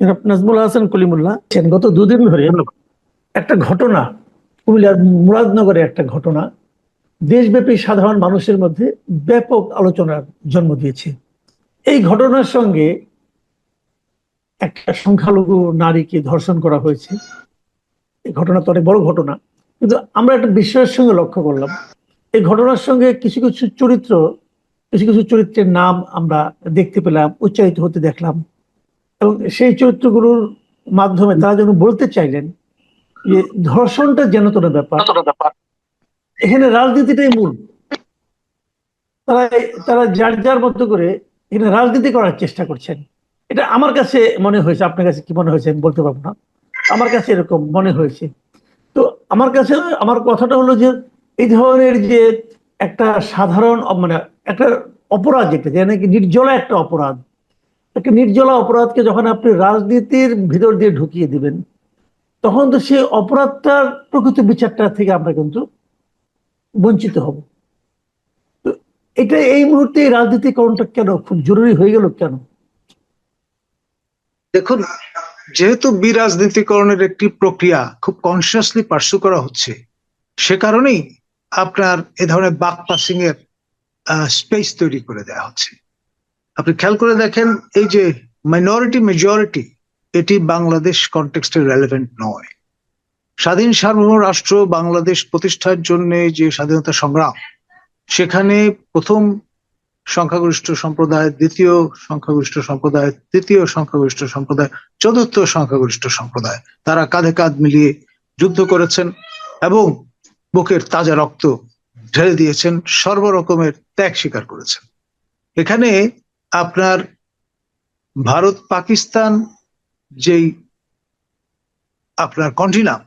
জনাব নাজমুল হাসান কলিমুল্লাহ গত দুদিন ধরে ধন্যবাদ। একটা ঘটনা, কুমিল্লার মুরাদনগরে একটা ঘটনা দেশব্যাপী সাধারণ মানুষের মধ্যে ব্যাপক আলোচনার জন্ম দিয়েছে। এই ঘটনার সঙ্গে একটা সংখ্যালঘু নারীকে ধর্ষণ করা হয়েছে। এই ঘটনা তো অনেক বড় ঘটনা, কিন্তু আমরা একটা বিষয়ের সঙ্গে লক্ষ্য করলাম, এই ঘটনার সঙ্গে কিছু কিছু চরিত্র, কিছু কিছু চরিত্রের নাম আমরা দেখতে পেলাম, উচ্চারিত হতে দেখলাম, এবং সেই চরিত্রগুলোর মাধ্যমে তারা যেন বলতে চাইলেন যে ধর্ষণটা যেন তোর ব্যাপার, এখানে রাজনীতিটাই মূল। তারা তারা যার যার মতো করে এখানে রাজনীতি করার চেষ্টা করছেন। এটা আমার কাছে মনে হয়েছে, আপনার কাছে কি মনে হয়েছে আমি বলতে পারবো না, আমার কাছে এরকম মনে হয়েছে। তো আমার কাছে আমার কথাটা হলো যে এই ধরনের যে একটা সাধারণ মানে একটা অপরাধ, যেটা যে নাকি নির্জলা একটা অপরাধ, একটা নির্জলা অপরাধকে যখন আপনি রাজনীতির ভিতর দিয়ে ঢুকিয়ে দিবেন, তখন তো সেই অপরাধটার প্রকৃত বিচারটা থেকে আমরা কিন্তু বঞ্চিত হব। তো এটা এই মুহূর্তে রাজনীতিকরণটা কেন খুব জরুরি হয়ে গেল কেন? দেখুন, যেহেতু বিরাজনীতিকরণের একটি প্রক্রিয়া খুব কনসিয়াসলি পার্সু করা হচ্ছে, সে কারণেই আপনার এ ধরনের বাক পাসিং এর স্পেস তৈরি করে দেওয়া হচ্ছে। আপনি খেয়াল করে দেখেন, এই যে মাইনরিটি মেজরিটি, এটি বাংলাদেশ কনটেক্সটে রেলেভেন্ট নয়। স্বাধীন সার্বভৌম রাষ্ট্র বাংলাদেশ প্রতিষ্ঠার জন্য যে স্বাধীনতা সংগ্রাম, সেখানে প্রথম সংখ্যাগরিষ্ঠ সম্প্রদায়, দ্বিতীয় সংখ্যাগরিষ্ঠ সম্প্রদায়, তৃতীয় সংখ্যাগরিষ্ঠ সম্প্রদায়, চতুর্থ সংখ্যাগরিষ্ঠ সম্প্রদায়, তারা কাঁধে কাঁধ মিলিয়ে যুদ্ধ করেছেন এবং বুকের তাজা রক্ত ঢেলে দিয়েছেন, সর্বরকমের ত্যাগ স্বীকার করেছেন। এখানে আপনার ভারত পাকিস্তান যেই আপনার কন্টিনাম,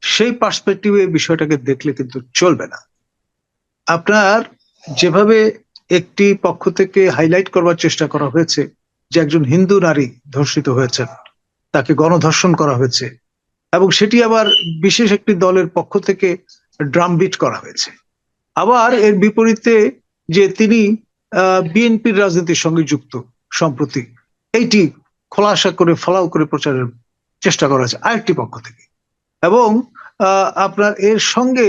সেই পার্সপেক্টিভে বিষয়টাকে দেখলে কিন্তু চলবে না। আপনার যেভাবে একটি পক্ষ থেকে হাইলাইট করবার চেষ্টা করা হয়েছে যে একজন হিন্দু নারী ধর্ষিত হয়েছেন, তাকে গণধর্ষণ করা হয়েছে, এবং সেটি আবার বিশেষ একটি দলের পক্ষ থেকে ড্রামবিট করা হয়েছে। আবার এর বিপরীতে যে তিনি বিএনপির রাজনীতির সঙ্গে যুক্ত সম্প্রতি, এইটি খোলাসা করে ফলাও করে প্রচারের চেষ্টা করা হয়েছে আরেকটি পক্ষ থেকে। এবং আপনার এর সঙ্গে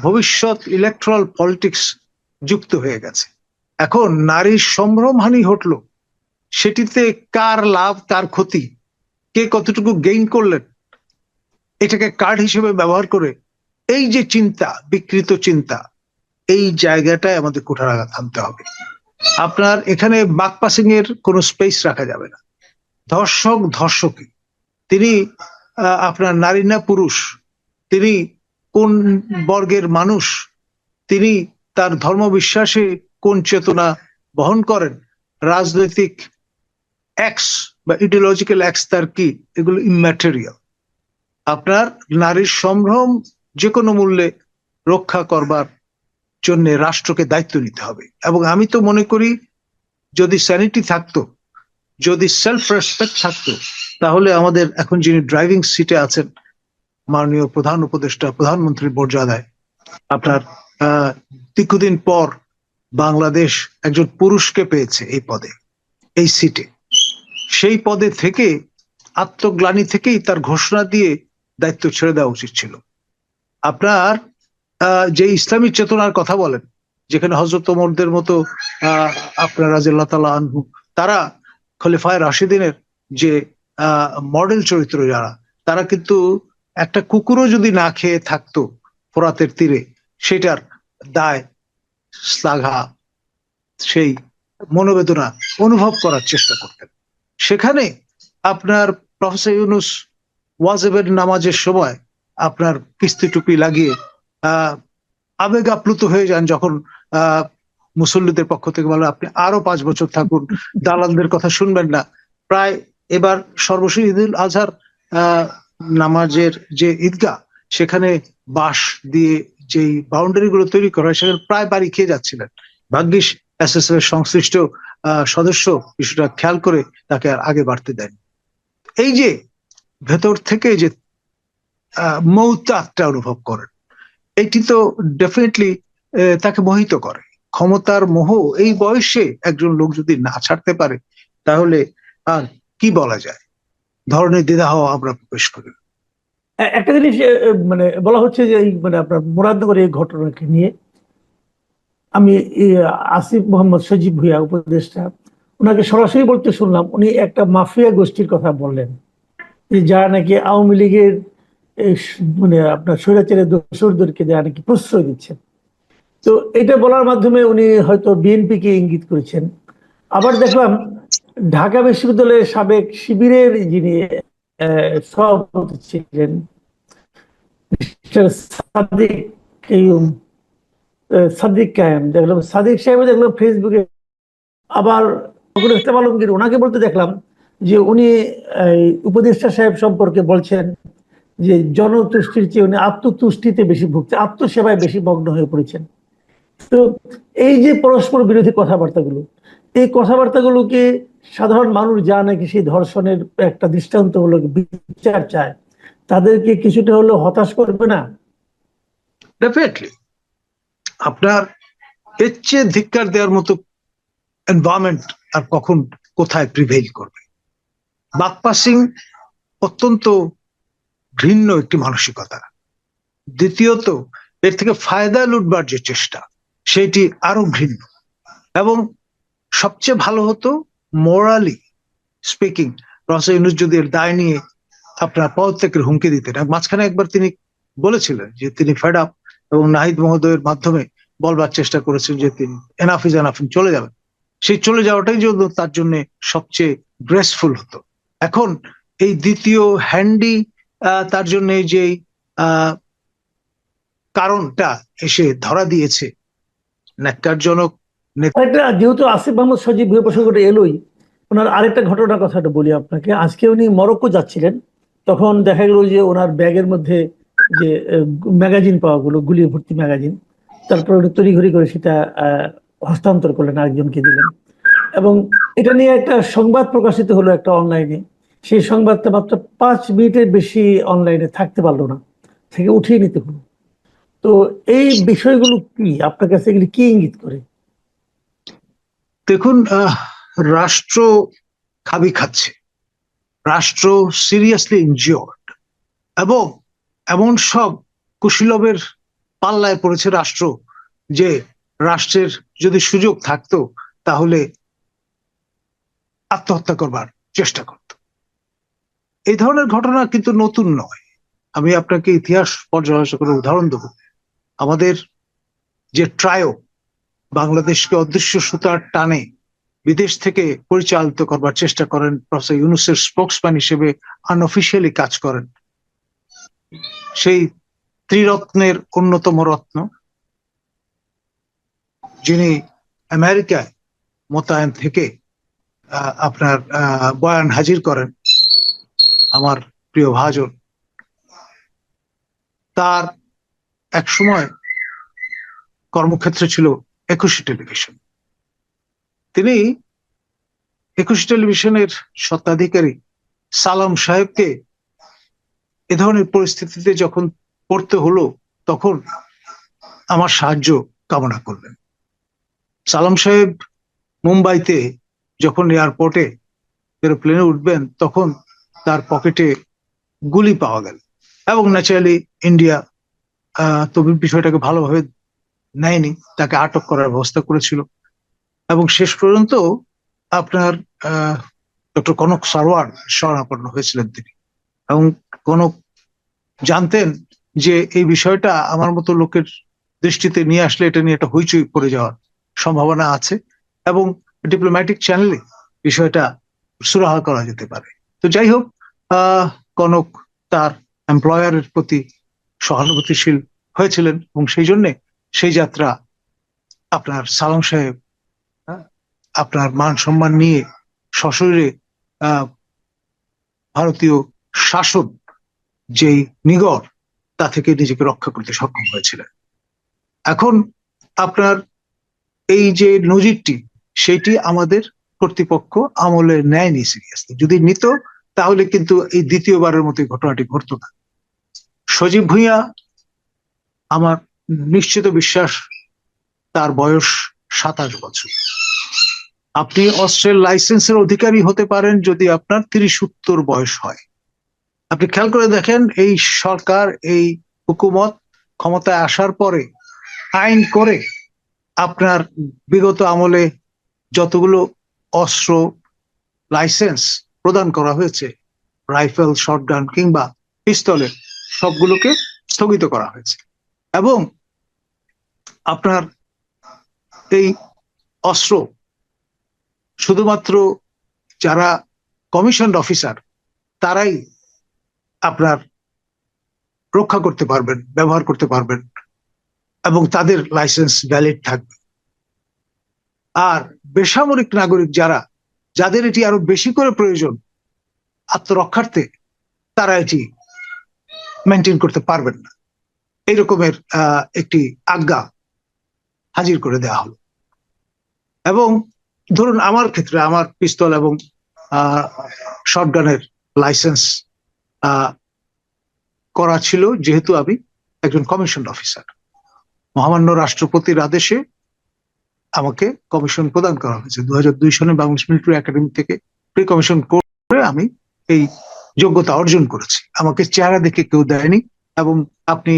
ভবিষ্যৎ ইলেকট্রাল পলিটিক্স যুক্ত হয়ে গেছে। এখন নারীর সম্ভ্রমহানি ঘটলো, সেটিতে কার লাভ কার ক্ষতি, কে কতটুকু গেইন করলেন, এটাকে কার্ড হিসেবে ব্যবহার করে এই যে চিন্তা, বিকৃত চিন্তা, এই জায়গাটায় আমাদের কুঠারাঘাত আনতে হবে। আপনার এখানে বাক পাসিং এর কোনো স্পেস রাখা যাবে না। ধর্ষক ধর্ষকই, তিনি আপনার নারী না পুরুষ, তিনি কোন বর্গের মানুষ, তিনি তার ধর্মবিশ্বাসে কোন চেতনা বহন করেন, রাজনৈতিক এক্স বা ইডিওলজিক্যাল এক্স তার কি, এগুলো ইম্যাটেরিয়াল। আপনার নারীর সম্ভ্রম যে কোনো মূল্যে রক্ষা করবার জন্য রাষ্ট্রকে দায়িত্ব নিতে হবে। এবং আমি তো মনে করি, যদি স্যানিটি থাকতো, যদি সেলফ রেসপেক্ট থাকতো, তাহলে আমাদের এখন যিনি ড্রাইভিং সিটে আছেন, মাননীয় প্রধান উপদেষ্টা, প্রধানমন্ত্রীর মর্যাদায়, আপনার দীর্ঘদিন পর বাংলাদেশ একজন পুরুষকে পেয়েছে এই পদে, এই সিটে। সেই পদে থেকে আত্মগ্লানি থেকেই তার ঘোষণা দিয়ে দায়িত্ব ছেড়ে দেওয়া উচিত ছিল। আপনার যে ইসলামী চেতনার কথা বলেন, যেখানে হযরত ওমরদের মতো আপনার রাদিয়াল্লাহু তাআলা আনহু, তারা খলিফায়ে রাশিদিনের যে মডেল চরিত্র যারা, তারা কিন্তু একটা কুকুরও যদি না খেয়ে থাকতো ফোরাতের তীরে, সেটার দায়, শ্লাঘা, সেই মনোবেদনা অনুভব করার চেষ্টা করতেন। সেখানে আপনার প্রফেসর ইউনূস ওয়াজিবের নামাজের সময় আপনার কিস্তি টুপি লাগিয়ে আবেগ আপ্লুত হয়ে যান যখন মুসল্লিদের পক্ষ থেকে বলে আপনি আরো 5 বছর থাকুন, দালালদের কথা শুনবেন না। প্রায় এবার সর্বশেষ ঈদুল আজহার নামাজের যে ঈদগাহ, সেখানে বাঁশ দিয়ে যেই বাউন্ডারি গুলো তৈরি করা হয়, সেখানে প্রায় বাড়ি খেয়ে যাচ্ছিলেন। ভাগ্যিস এসএসএফ এর সংশ্লিষ্ট সদস্য বিষয়টা খেয়াল করে তাকে আর আগে বাড়তে দেন। এই যে ভেতর থেকে যে মৌতাকটা অনুভব করেন, এটি তো ডেফিনেটলি তাকে মোহিত করে। ক্ষমতার মোহ এই বয়সে একজন লোক যদি না ছাড়তে পারে, তাহলে আর কি বলা যায়। ধরনের দ্বিধাও আমরা প্রকাশ করি না। একটা জিনিস মানে বলা হচ্ছে যে এই মানে আপনার মুরাদনগরের এই ঘটনাকে নিয়ে আমি আসিফ মোহাম্মদ সজীব ভুঁইয়া উপদেষ্টা ওনাকে সরাসরি বলতে শুনলাম, উনি একটা মাফিয়া গোষ্ঠীর কথা বললেন যে যারা নাকি আওয়ামী লীগের মানে আপনার স্বৈরাচারের দোসরদেরকে যারা নাকি প্রশ্রয় দিচ্ছেন। তো এটা বলার মাধ্যমে উনি হয়তো বিএনপিকে ইঙ্গিত করেছেন। আবার দেখলাম ঢাকা বিশ্ববিদ্যালয়ের সাবেক শিবিরের যিনি সভাপতি ছিলেন মিস্টার সাদিক কাইয়ুম, সাদিক কায়েম, দেখলাম সাদিক সাহেব দেখলাম ফেসবুকে। আবার ফখরুল ইসলাম আলমগীর ওনাকে বলতে দেখলাম যে উনি উপদেষ্টা সাহেব সম্পর্কে বলছেন যে জনতুষ্টির চেয়ে উনি আত্মতুষ্টিতে বেশি ভুগছে, আত্মসেবায় বেশি মগ্ন হয়ে পড়েছেন। তো এই যে পরস্পর বিরোধী কথাবার্তাগুলো, এই কথাবার্তাগুলোকে সাধারণ মানুষ যা নাকি সেই ধর্ষণের একটা দৃষ্টান্তমূলক বিচার চায়, তাদেরকে কিছুটা হলেও হতাশ করবে না? ডেফিনেটলি আপনার এর চেয়ে ধিক্কার দেওয়ার মতো এনভায়রনমেন্ট আর কখন কোথায় প্রিভেইল করবে? বাকপাসিং অত্যন্ত ঘৃণ্য একটি মানসিকতা। দ্বিতীয়ত এর থেকে ফায়দা লুটবার যে চেষ্টা, সেটি আরো ঘৃণ্য। এবং সবচেয়ে ভালো হতো মোরালি স্পিকিং প্রফেসর ইউনূস যদি এর দায় নিয়ে আপনার পদত্যাগের হুমকি দিতেন। মাঝখানে একবার তিনি বলেছিলেন যে তিনি ফেড আপ, এবং নাহিদ মহোদয়ের মাধ্যমে বলবার চেষ্টা করেছেন যে তিনি এনাফ ইজ এনাফ, চলে যাবেন। সেই চলে যাওয়াটাই জন্য তার জন্য সবচেয়ে গ্রেসফুল হতো। এখন এই দ্বিতীয় হ্যান্ডি তার জন্য যে কারণটা এসে ধরা দিয়েছে, ন্যাক্কারজনক। আরেকটা, যেহেতু আসিফ মোহাম্মদ সজীব ভুঁইয়া প্রসঙ্গটা এলোই, ওনার আরেকটা ঘটনার কথাটা বলি আপনাকে। আজকে উনি মরক্কো যাচ্ছিলেন, তখন দেখা গেল যে ওনার ব্যাগের মধ্যে যে ম্যাগাজিন পাওয়া গেলো, গুলি ভর্তি ম্যাগাজিন। তারপর উনি তড়িঘড়ি করে সেটা হস্তান্তর করলেন, আরেকজনকে দিলেন। এবং এটা নিয়ে একটা সংবাদ প্রকাশিত হলো একটা অনলাইনে। সেই সংবাদটা মাত্র 5 মিনিটের বেশি অনলাইনে থাকতে পারলো না, থেকে উঠিয়ে নিতে হলো। তো এই বিষয়গুলো কি আপনার কাছে, এগুলি কি ইঙ্গিত করে? দেখুন, রাষ্ট্র খাবি খাচ্ছে, রাষ্ট্র সিরিয়াসলি ইনজিওর্ড, এবং এমন সব কুশীলবের পাল্লায় পড়েছে রাষ্ট্র যে রাষ্ট্রের যদি সুযোগ থাকতো তাহলে আত্মহত্যা করবার চেষ্টা করত। এই ধরনের ঘটনা কিন্তু নতুন নয়। আমি আপনাকে ইতিহাস পর্যালোচনা করে উদাহরণ দেব। আমাদের যে ট্রায়ো বাংলাদেশকে অদৃশ্য সুতার টানে বিদেশ থেকে পরিচালিত করবার চেষ্টা করেন, প্রফেসর ইউনূসের স্পোক্সম্যান হিসেবে আনঅফিসিয়ালি কাজ করেন, সেই ত্রিরত্নের অন্যতম রত্ন, যিনি আমেরিকায় মোতায়েন থেকে আপনার বয়ান হাজির করেন, আমার প্রিয় ভাজন, তার এক সময় কর্মক্ষেত্র ছিল একুশে টেলিভিশন। তিনি একুশে টেলিভিশনের স্বত্বাধিকারী সালাম সাহেবকে এ ধরনের পরিস্থিতিতে যখন পড়তে হলো, তখন আমার সাহায্য কামনা করলেন। সালাম সাহেব মুম্বাইতে যখন এয়ারপোর্টে এরোপ্লেনে উঠবেন, তখন তার পকেটে গুলি পাওয়া গেল, এবং ন্যাচারালি ইন্ডিয়া তো বিষয়টাকে ভালোভাবে নেয়নি, তাকে আটক করার ব্যবস্থা করেছিল। এবং শেষ পর্যন্ত আপনার ডক্টর কনক সারওয়ার শরণাপন্ন হয়েছিলেন তিনি। এবং কনক জানতেন যে এই বিষয়টা আমার মতো লোকের দৃষ্টিতে নিয়ে আসলে এটা নিয়ে একটা হইচই পড়ে যাওয়ার সম্ভাবনা আছে, এবং ডিপ্লোম্যাটিক চ্যানেলে বিষয়টা সুরাহা করা যেতে পারে। তো যাই হোক, কনক তার এমপ্লয়ারের প্রতি সহানুভূতিশীল হয়েছিলেন, এবং সেই জন্যে সেই যাত্রা আপনার সালাম সাহেব আপনার মান সম্মান নিয়ে সশরীরে ভারতীয় শাসন যেই নিগড়, তা থেকে নিজেকে রক্ষা করতে সক্ষম হয়েছিলেন। এখন আপনার এই যে নজিরটি, সেটি আমাদের কর্তৃপক্ষ আমলে নেয়নি সিরিয়াসলি। যদি নিত তাহলে কিন্তু এই দ্বিতীয়বারের মতো ঘটনাটি ঘটতো না। সজীব ভুঁইয়া, আমার নিশ্চিত বিশ্বাস তার বয়স 27 বছর, আপনি অস্ত্রের লাইসেন্সের অধিকারী হতে পারেন যদি আপনার 30-70 বয়স হয়। আপনি খেয়াল করে দেখেন, এই সরকার, এই হুকুমত ক্ষমতায় আসার পরে আইন করে আপনার বিগত আমলে যতগুলো অস্ত্র লাইসেন্স প্রদান করা হয়েছে, রাইফেল, শটগান কিংবা পিস্তলের, সবগুলোকে স্থগিত করা হয়েছে। এবং আপনার এই অস্ত্র শুধুমাত্র যারা কমিশনড অফিসার তারাই আপনার রক্ষা করতে পারবেন, ব্যবহার করতে পারবেন, এবং তাদের লাইসেন্স ভ্যালিড থাকবে। আর বেসামরিক নাগরিক যাদের এটি আরো বেশি করে প্রয়োজন আত্মরক্ষার্থে, তারা এটি মেনটেন করতে পারবেন না। এই রকমের একটি আজ্ঞা হাজির করে দেওয়া হলো। এবং ধরুন আমার ক্ষেত্রে আমার পিস্তল এবং শটগানের লাইসেন্স করা ছিল, যেহেতু আমি একজন কমিশন অফিসার। মহামান্য রাষ্ট্রপতির আদেশে আমাকে কমিশন প্রদান করা হয়েছে। 2002 সালে বাংলাদেশ মিলিটারি একাডেমি থেকে প্রি কমিশন করে আমি এই যোগ্যতা অর্জন করেছি। আমাকে চেহারা দেখে কেউ দেয়নি। এবং আপনি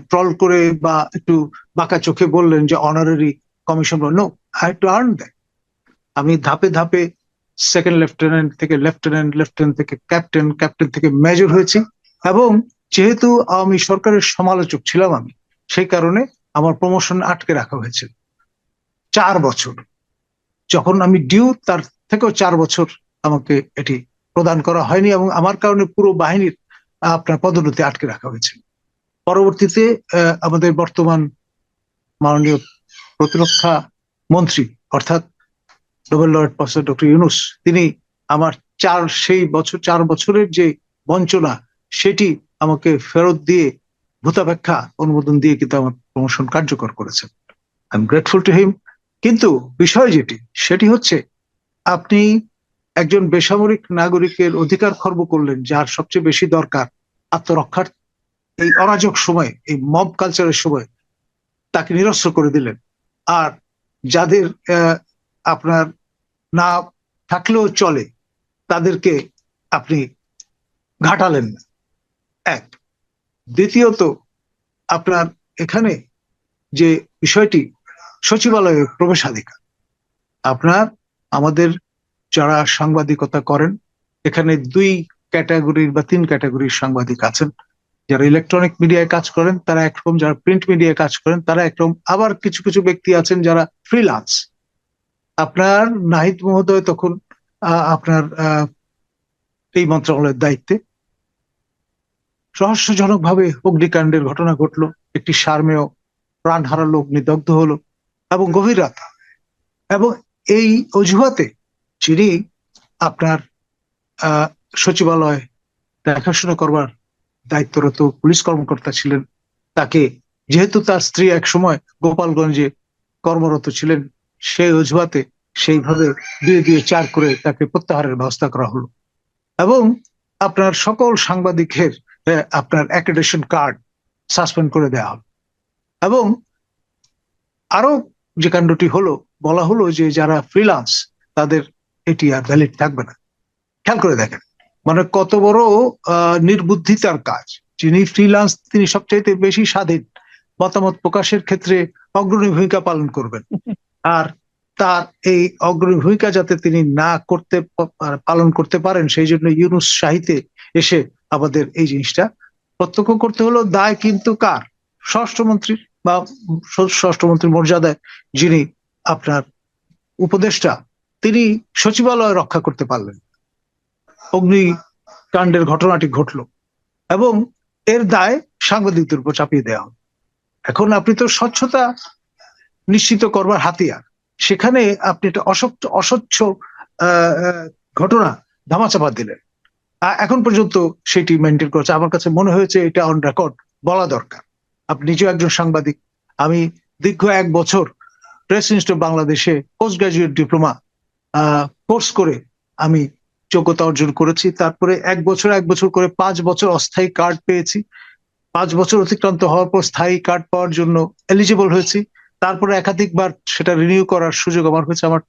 ট্রল করে বা একটু বাঁকা চোখে বললেন যে honorary commission, no, I had to earn that. আমি ধাপে ধাপে সেকেন্ড লেফটেন্যান্ট থেকে লেফটেন্যান্ট, লেফটেন্যান্ট থেকে ক্যাপ্টেন, ক্যাপ্টেন থেকে মেজর হয়েছি। এবং যেহেতু আমি সরকারের সমালোচক ছিলাম, আমি সেই কারণে আমার প্রমোশন আটকে রাখা হয়েছিল 4 বছর। যখন আমি ডিউ, তার থেকেও 4 বছর আমাকে এটি প্রদান করা হয়নি, এবং আমার কারণে পুরো বাহিনীর আপনার পদোন্নতি আটকে রাখা হয়েছিল। পরবর্তীতে আমাদের বর্তমান মাননীয় প্রতিরক্ষা মন্ত্রী অর্থাৎ Nobel laureate professor doctor Yunus, তিনি আমার 4 বছরের যে বঞ্চনা সেটি আমাকে ফেরত দিয়ে ভূতাপেক্ষা অনুমোদন দিয়ে কিন্তু আমার প্রমোশন কার্যকর করেছেন। I am grateful to him. কিন্তু বিষয় সেটি হচ্ছে, আপনি একজন বেসামরিক নাগরিকের অধিকার খর্ব করলেন, যার সবচেয়ে বেশি দরকার আত্মরক্ষার। এই অরাজক সময়, এই মব কালচারের সময় তাকে নিরস্ত্র করে দিলেন। আর যাদের আপনার না থাকলেও চলে তাদেরকে আপনি ঘাটালেন না। এক। দ্বিতীয়ত, আপনার এখানে যে বিষয়টি সচিবালয়ে প্রবেশাধিকার, আপনার আমাদের যারা সাংবাদিকতা করেন, এখানে 2 ক্যাটাগরির বা 3 ক্যাটাগরির সাংবাদিক আছেন। যারা ইলেকট্রনিক মিডিয়ায় কাজ করেন তারা একরকম, যারা প্রিন্ট মিডিয়ায় কাজ করেন তারা একরকম, আবার কিছু কিছু ব্যক্তি আছেন যারা ফ্রিল্যান্স। আপনার নাহিদ মহোদয় তখন আপনার এই মন্ত্রণালয়ের দায়িত্বে, রহস্যজনকভাবে অগ্নিকাণ্ডের ঘটনা ঘটলো, একটি সারমেয় প্রাণ হারালো, অগ্নিদগ্ধ হলো, এবং গভীর রাত। এবং এই অজুহাতে যিনি আপনার সচিবালয় দেখাশোনা করবার দায়িত্বরত পুলিশ কর্মকর্তা ছিলেন, তাকে, যেহেতু তার স্ত্রী এক সময় গোপালগঞ্জে কর্মরত ছিলেন, সেই অজুহাতে সেইভাবে 2-4 করে তাকে প্রত্যাহারের ব্যবস্থা করা হলো। এবং আপনার সকল সাংবাদিকের আপনার অ্যাক্রেডিটেশন কার্ড সাসপেন্ড করে দেওয়া হলো। এবং আরো যে কাণ্ডটি হলো, বলা হলো যে যারা ফ্রিল্যান্স তাদের এটি আর ভ্যালিড থাকবে না। খেয়াল করে দেখেন, মানে কত বড় নির্বুদ্ধিতার কাজ। যিনি ফ্রিল্যান্স তিনি সবচাইতে বেশি স্বাধীন, মতামত প্রকাশের ক্ষেত্রে অগ্রণী ভূমিকা পালন করবেন। আর তার এই অগ্রণী ভূমিকা যাতে তিনি না পালন করতে পারেন, সেই জন্য ইউনূস শাহিতে এসে আমাদের এই জিনিসটা প্রত্যক্ষ করতে হলো। দায় কিন্তু কার? স্বরাষ্ট্রমন্ত্রীর, বা স্বরাষ্ট্রমন্ত্রীর মর্যাদায় যিনি আপনার উপদেষ্টা, তিনি সচিবালয় রক্ষা করতে পারলেন। অগ্নিকাণ্ডের ঘটনাটি ঘটলো এবং এর দায় সাংবাদিকদের উপর চাপিয়ে দেওয়া হলো। এখন আপনি তো স্বচ্ছতা নিশ্চিত করবার হাতিয়ার, সেখানে আপনি একটা অস্বচ্ছ ঘটনা ধামাচাপা দিলেন। এখন পর্যন্ত সেটি মেনটেন করেছে। আমার কাছে মনে হয়েছে এটা অন রেকর্ড বলা দরকার। আপনি নিজেও একজন সাংবাদিক। আমি দীর্ঘ 1 বছর প্রেস ইনস্টিটিউট বাংলাদেশে পোস্ট গ্রাজুয়েট ডিপ্লোমা কোর্স করে আমি যোগ্যতা অর্জন করেছি। তারপরে 1 বছর করে 5 বছর অস্থায়ী কার্ড পেয়েছি। 5 বছর অতিক্রান্ত হওয়ার পর স্থায়ী কার্ড পাওয়ার জন্য এলিজিবল হয়েছি। তারপরে একাধিকবার সেটা রিনিউ করার সুযোগ আমার হয়েছে। আমার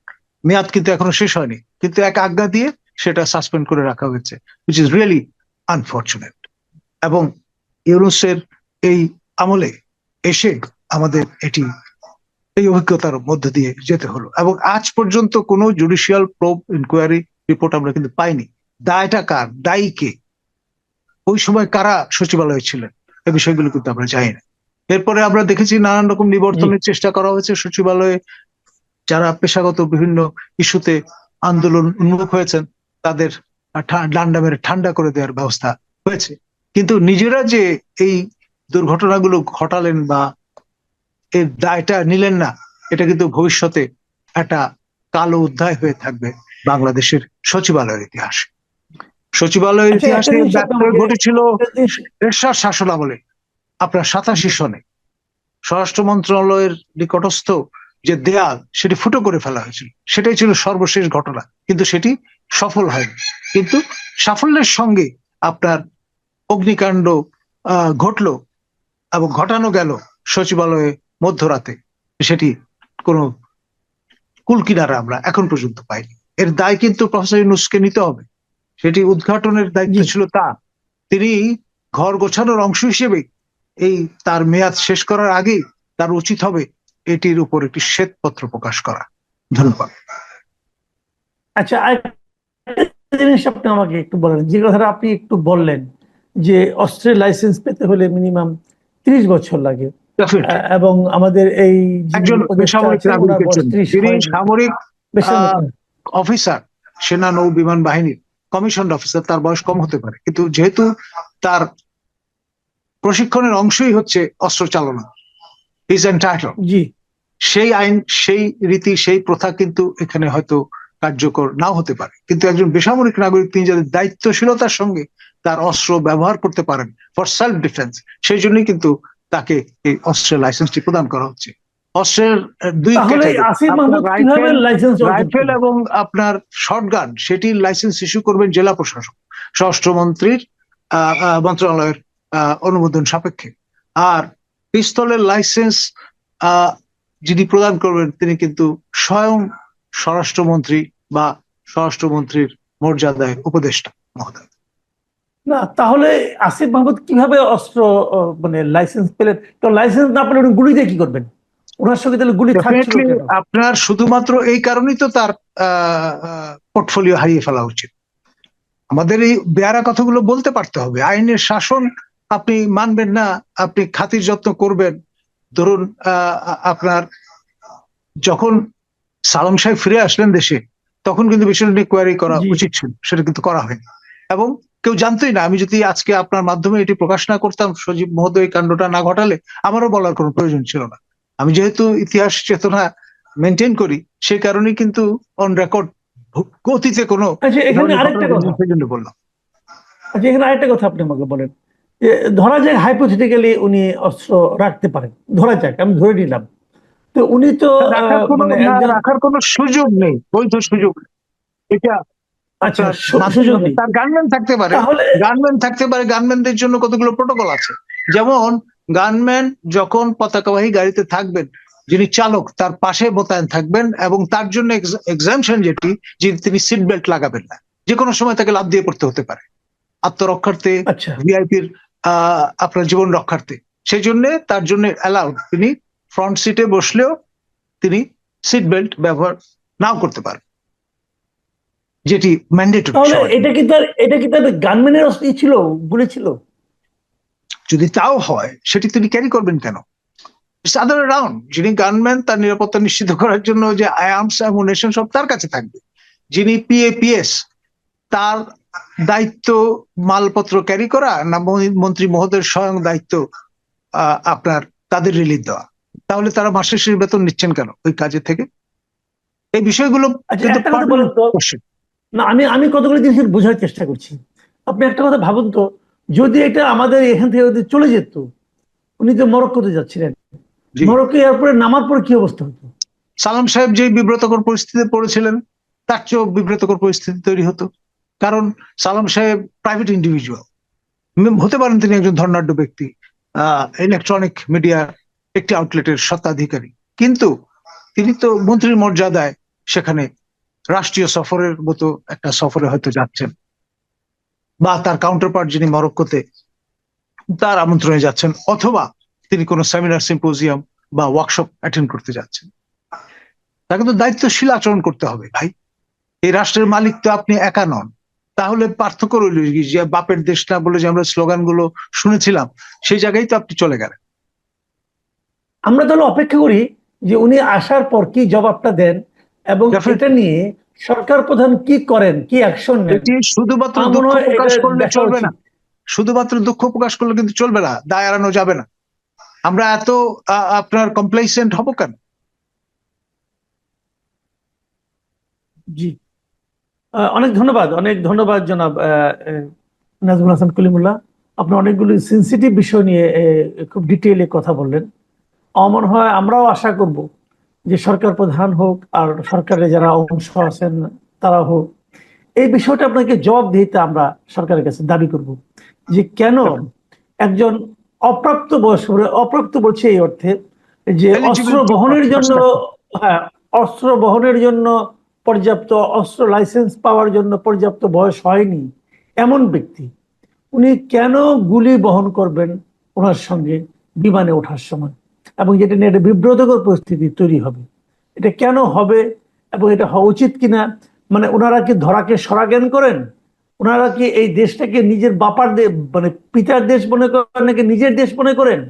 মেয়াদ কিন্তু এখনো শেষ হয়নি, কিন্তু এক আজ্ঞা দিয়ে সেটা সাসপেন্ড করে রাখা হয়েছে, which is really unfortunate। এবং ইউনূসের এই আমলে এসে আমাদের এই অভিজ্ঞতার মধ্য দিয়ে যেতে হলো, এবং আজ পর্যন্ত কোনো জুডিশিয়াল প্রোব ইনকোয়ারি রিপোর্ট আমরা কিন্তু পাইনি। দায়টা কার, দায়ী কে, ওই সময় কারা সচিবালয়ে ছিলেন, এই বিষয়গুলো কিন্তু আমরা জানি না। এরপরে আমরা দেখেছি নানান রকম নিবর্তনের চেষ্টা করা হয়েছে সচিবালয়ে, যারা পেশাগত বিভিন্ন ইস্যুতে আন্দোলন উন্মুখ হয়েছেন তাদের ডান্ডা মেরে ঠান্ডা করে দেওয়ার ব্যবস্থা হয়েছে, কিন্তু নিজেরা যে এই দুর্ঘটনাগুলো ঘটালেন বা এর দায়টা নিলেন না, এটা কিন্তু ভবিষ্যতে একটা কালো অধ্যায় হয়ে থাকবে বাংলাদেশের সচিবালয়ের ইতিহাসে। সচিবালয়ের আচ্ছা, ইতিহাসে একটা জিনিস ব্যত্যয় আপনাকে- ঘটেছিল একটা জিনিস- এরশাদ শাসন আমলে, আপনার 87 সনে স্বরাষ্ট্র মন্ত্রণালয়ের নিকটস্থ যে দেয়াল সেটি ফুটো করে ফেলা হয়েছিল, সেটাই ছিল সর্বশেষ ঘটনা, কিন্তু সেটি সফল হয়নি। কিন্তু সাফল্যের সঙ্গে আপনার অগ্নিকাণ্ড ঘটলো এবং ঘটানো গেল সচিবালয়ে মধ্যরাতে, সেটি কোনো কুলকিনারা আমরা এখন পর্যন্ত পাইনি। এর দায় কিন্তু প্রফেসর ইউনূসকে নিতে হবে, সেটি উদ্ঘাটনের দায়িত্ব জি। ছিল তার। তিনি ঘর গোছানোর অংশ হিসেবে এই তার মেয়াদ শেষ করার আগেই তার উচিত হবে এটির উপর একটি শ্বেতপত্র প্রকাশ করা। ধন্যবাদ। আচ্ছা, আরেকটা জিনিস আপনি আমাকে একটু বলেন, যে কথাটা আপনি একটু বললেন যে অস্ত্রের লাইসেন্স পেতে হলে মিনিমাম 30 বছর লাগে, Definitely। এবং আমাদের এই যিনি একজন উপদেষ্টা বেসামরিক আছেন, ওনার নাগরিকের বয়স জন্য, 30 যিনি হয়নি। সামরিক বেসামরিক অফিসার, সেনা নৌ বিমান বাহিনীর কমিশন অফিসার, তার বয়স কম হতে পারে, কিন্তু যেহেতু তার প্রশিক্ষণের অংশই হচ্ছে অস্ত্র চালনা, ইজ এন্টাইটেলড, জি। সেই আইন, সেই রীতি, সেই প্রথা কিন্তু এখানে হয়তো কার্যকর নাও হতে পারে, কিন্তু একজন বেসামরিক নাগরিক তিনি যাদের দায়িত্বশীলতার সঙ্গে তার অস্ত্র ব্যবহার করতে পারেন ফর সেলফ ডিফেন্স, সেই জন্যই কিন্তু তাকে এই অস্ত্রের লাইসেন্সটি প্রদান করা হচ্ছে। অস্ত্রের দুই তাহলে ক্যাটাগরি, আসিফ মাহমুদ কিভাবে লাইসেন্স রাইফেল এবং আপনার শর্টগান, সেটির লাইসেন্স ইস্যু করবেন জেলা প্রশাসক স্বরাষ্ট্রমন্ত্রীর মন্ত্রণালয়ের অনুমোদন সাপেক্ষে। আর পিস্তলের লাইসেন্স যিনি প্রদান করবেন তিনি কিন্তু স্বয়ং স্বরাষ্ট্রমন্ত্রী বা স্বরাষ্ট্রমন্ত্রীর মর্যাদায় উপদেষ্টা মহোদয়। না, তাহলে আসিফ মাহমুদ কিভাবে অস্ত্র মানে লাইসেন্স পেলেন? তো লাইসেন্স না পেলে উনি গুলি দিয়ে কি করবেন? ওনার সঙ্গে তাহলে গুলি থাকছিল কেন? আপনার শুধুমাত্র এই কারণেই তো তার পোর্টফোলিও হারিয়ে ফেলা উচিত। আমাদের এই বেয়ারা কথাগুলো বলতে পারতে হবে। আইনের শাসন আপনি মানবেন না, আপনি খাতির যত্ন করবেন। ধরুন আপনার যখন সালাম সাহেব ফিরে আসলেন দেশে, তখন কিন্তু বিষয়টা নিয়ে কোয়ারি করা উচিত ছিল, সেটা কিন্তু করা হয়নি, এবং কেউ জানতোই না। আমি যদি আজকে আপনার মাধ্যমে এটি প্রকাশ না করতাম, সজীব মহোদয় কাণ্ডটা না ঘটালে, আমারও বলার কোনো প্রয়োজন ছিল না। আমি যেহেতু ইতিহাস চেতনা মেনটেন করি, সেই কারণেই কিন্তু অন রেকর্ড গতিতে কোনো এখানে আরেকটা কথা, সেই জন্য বললাম। আচ্ছা, এখানে আরেকটা কথা আপনি আমাকে বলেন, যে ধরা যাক হাইপোথেটিক্যালি উনি অস্ত্র রাখতে পারেন, ধরা যাক, আমি ধরে নিলাম, তো উনি তো মানে রাখার কোনো সুযোগ নেই, বৈধ সুযোগ নেই। এটা আচ্ছা, সুযোগ নেই। তার গানম্যান থাকতে পারে, তাহলে গানম্যানদের জন্য কতগুলো প্রোটোকল আছে। যেমন গানম্যান যখন পতাকাবাহী গাড়িতে থাকবেন, যিনি চালক তার পাশে মোতায়েন থাকবেন, এবং তার জন্য এক্সামশন যেটি, যে তিনি সিট বেল্ট লাগাবেন না, যে কোনো সময় তাকে লাফ দিয়ে পড়তে হতে পারে আত্মরক্ষার্থে, আচ্ছা, ভিআইপির আপনার জীবন রক্ষার্থে। সেই জন্য তার জন্য অ্যালাউড, তিনি ফ্রন্ট সিটে বসলেও তিনি সিট বেল্ট ব্যবহার নাও করতে পারেন, যেটি ম্যান্ডেটরি। তাহলে এটা কি তার গানম্যানের অস্ত্র ছিল, গুলি ছিল? যদি তাও হয়, সেটি তিনি ক্যারি করবেন কেন? আদার রাউন্ড, যিনি গানম্যান তার নিরাপত্তা নিশ্চিত করার জন্য যে আর্মস অ্যামুনিশন সব তার কাছে থাকবে। যিনি পিএপিএস, তার দায়িত্ব মালপত্র ক্যারি করা, না মন্ত্রী মহোদয়ের স্বয়ং দায়িত্ব আপনার তাদের রিলিজ দেওয়া? তাহলে তারা মাসের শেষে বেতন নিচ্ছেন কেন ওই কাজের থেকে? এই বিষয়গুলো না, আমি কতগুলো জিনিস বোঝার চেষ্টা করছি। আপনি একটা কথা ভাবুন তো, যদি এটা আমাদের এখান থেকে যদি চলে যেত, উনি তো মরক্কোতে যাচ্ছিলেন, মরক্কো এয়ারপোর্টে নামার পর কি অবস্থা হতো? সালাম সাহেব যে বিব্রতকর পরিস্থিতিতে পড়েছিলেন, তার চেয়েও বিব্রতকর পরিস্থিতি তৈরি হতো। কারণ সালাম সাহেব প্রাইভেট ইন্ডিভিজুয়াল হতে পারেন, তিনি একজন ধর্নাঢ্য ব্যক্তি, ইলেকট্রনিক মিডিয়ার একটি আউটলেটের স্বত্বাধিকারী, কিন্তু তিনি তো মন্ত্রীর মর্যাদায় সেখানে রাষ্ট্রীয় সফরের মতো একটা সফরে হয়তো যাচ্ছেন, বা তার কাউন্টারপার্ট যিনি মরক্কোতে তার আমন্ত্রণে যাচ্ছেন, অথবা তিনি কোনো সেমিনার, সিম্পোজিয়াম বা ওয়ার্কশপ অ্যাটেন্ড করতে যাচ্ছেন। তাকে তো দায়িত্বশীল আচরণ করতে হবে ভাই। এই রাষ্ট্রের মালিক তো আপনি একা নন। তাহলে পার্থক্য রইল কি, যে বাপের দেশ না বলে যে আমরা স্লোগানগুলো শুনেছিলাম, সেই জায়গায় তো আপনি চলে গেলেন। আমরা তাহলে অপেক্ষা করি যে উনি আসার পর কি জবাবটা দেন এবং Definitely. এটা নিয়ে সরকার প্রধান কি করেন, কি অ্যাকশন নেন। এটি শুধুমাত্র আমার মনে দুঃখ হয় প্রকাশ এটা করলে দেখা চলবে উচিত। না। শুধুমাত্র দুঃখ প্রকাশ করলে কিন্তু চলবে না, দায় এড়ানো যাবে না। আমরা এত আপনার কমপ্লেসেন্ট হব কেন? জি, অনেক ধন্যবাদ, অনেক ধন্যবাদ জনাব নাজমুল হাসান কলিমুল্লাহ। আপনি অনেকগুলি সেন্সিটিভ বিষয় নিয়ে খুব ডিটেইলে কথা বললেন। আমার মনে হয় আমরাও আশা করব যে সরকার প্রধান হোক আর সরকারের যারা অংশ আছেন তারা হোক, এই বিষয়টা আপনাকে জবাবদিহিতা আমরা সরকারের কাছে দাবি করব যে কেন একজন অপ্রাপ্ত বয়স্ক, অপ্রাপ্ত বলছে এই অর্থে যে অস্ত্র Eligibility বহনের জন্য, perspective. হ্যাঁ, অস্ত্র বহনের জন্য পর্যাপ্ত, অস্ত্র লাইসেন্স পাওয়ার জন্য পর্যাপ্ত বয়স হয়নি এমন ব্যক্তি, উনি কেন গুলি বহন করবেন ওনার সঙ্গে বিমানে ওঠার সময়, এবং যেটা নিয়ে একটা বিব্রতকর পরিস্থিতি তৈরি হবে। এটা কেন হবে এবং এটা হওয়া উচিত কিনা, মানে ওনারা কি ধরাকে সরা জ্ঞান করেন? ওনারা কি এই দেশটাকে নিজের বাপার মানে পিতার দেশ মনে করেন নাকি নিজের দেশ মনে করেন?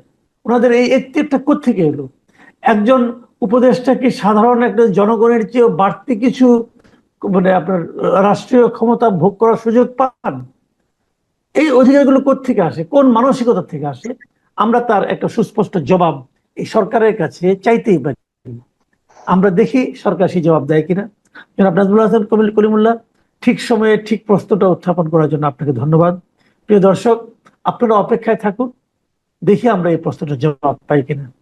ওনাদের এই এখতিয়ারটা কোত্থেকে এলো? একজন উপদেষ্টা কি সাধারণ একটা জনগণের চেয়েও বাড়তি কিছু মানে আপনার রাষ্ট্রীয় ক্ষমতা ভোগ করার সুযোগ পান? এই অধিকারগুলো কোত্থেকে আসে, কোন মানসিকতা থেকে আসে? আমরা তার একটা সুস্পষ্ট জবাব এই সরকারের কাছে চাইতেই পারি। আমরা দেখি সরকার সেই জবাব দেয় কিনা। জনাব নাজমুল হাসান কলিমুল্লাহ, ঠিক সময়ে ঠিক প্রশ্নটা উত্থাপন করার জন্য আপনাকে ধন্যবাদ। প্রিয় দর্শক, আপনারা অপেক্ষায় থাকুন, দেখি আমরা এই প্রশ্নটার জবাব পাই কিনা।